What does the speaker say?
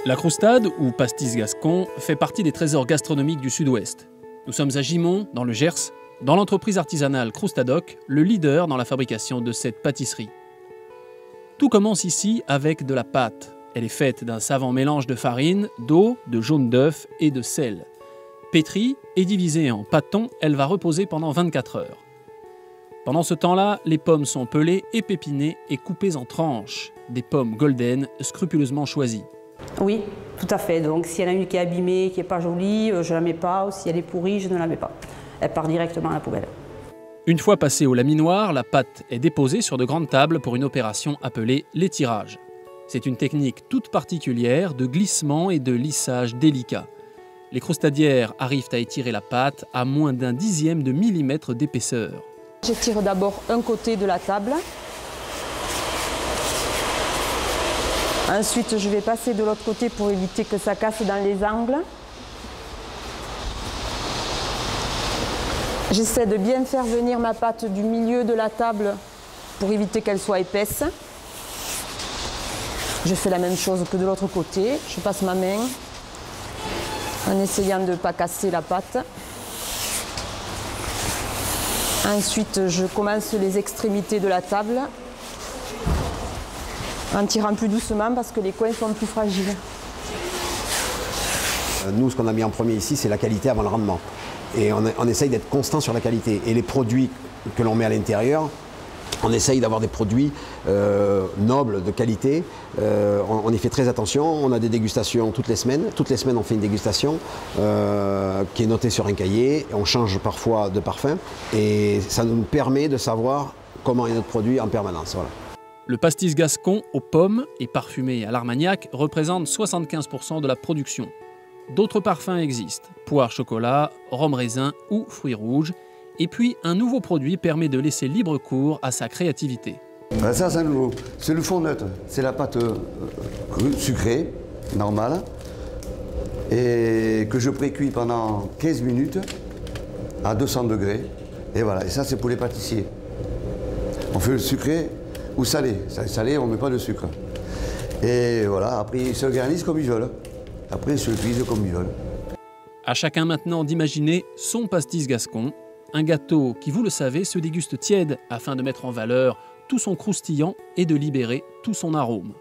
La croustade, ou pastis gascon, fait partie des trésors gastronomiques du Sud-Ouest. Nous sommes à Gimont, dans le Gers, dans l'entreprise artisanale Croustadoc, le leader dans la fabrication de cette pâtisserie. Tout commence ici avec de la pâte. Elle est faite d'un savant mélange de farine, d'eau, de jaune d'œuf et de sel. Pétrie et divisée en pâtons, elle va reposer pendant 24 heures. Pendant ce temps-là, les pommes sont pelées, épépinées et coupées en tranches. Des pommes golden scrupuleusement choisies. Oui, tout à fait. Donc s'il y en a une qui est abîmée, qui n'est pas jolie, je ne la mets pas. Ou si elle est pourrie, je ne la mets pas. Elle part directement à la poubelle. Une fois passée au laminoir, la pâte est déposée sur de grandes tables pour une opération appelée l'étirage. C'est une technique toute particulière de glissement et de lissage délicat. Les croustadières arrivent à étirer la pâte à moins d'un dixième de millimètre d'épaisseur. J'étire d'abord un côté de la table. Ensuite, je vais passer de l'autre côté pour éviter que ça casse dans les angles. J'essaie de bien faire venir ma pâte du milieu de la table pour éviter qu'elle soit épaisse. Je fais la même chose que de l'autre côté. Je passe ma main en essayant de ne pas casser la pâte. Ensuite, je commence les extrémités de la table en tirant plus doucement parce que les coins sont plus fragiles. Nous, ce qu'on a mis en premier ici, c'est la qualité avant le rendement. Et on essaye d'être constant sur la qualité. Et les produits que l'on met à l'intérieur, on essaye d'avoir des produits nobles, de qualité. On y fait très attention. On a des dégustations toutes les semaines. Toutes les semaines, on fait une dégustation qui est notée sur un cahier. On change parfois de parfum. Et ça nous permet de savoir comment est notre produit en permanence. Voilà. Le pastis gascon aux pommes et parfumé à l'armagnac représente 75% de la production. D'autres parfums existent, poire chocolat, rhum raisin ou fruits rouges. Et puis, un nouveau produit permet de laisser libre cours à sa créativité. Ça, c'est nouveau. C'est le fond neutre. C'est la pâte sucrée, normale, et que je précuis pendant 15 minutes à 200 degrés. Et voilà. Et ça, c'est pour les pâtissiers. On fait le sucré ou salé. Salé, on ne met pas de sucre. Et voilà. Après, ils se garnissent comme ils veulent. Après, ils se cuisent comme ils veulent. À chacun maintenant d'imaginer son pastis gascon. Un gâteau qui, vous le savez, se déguste tiède afin de mettre en valeur tout son croustillant et de libérer tout son arôme.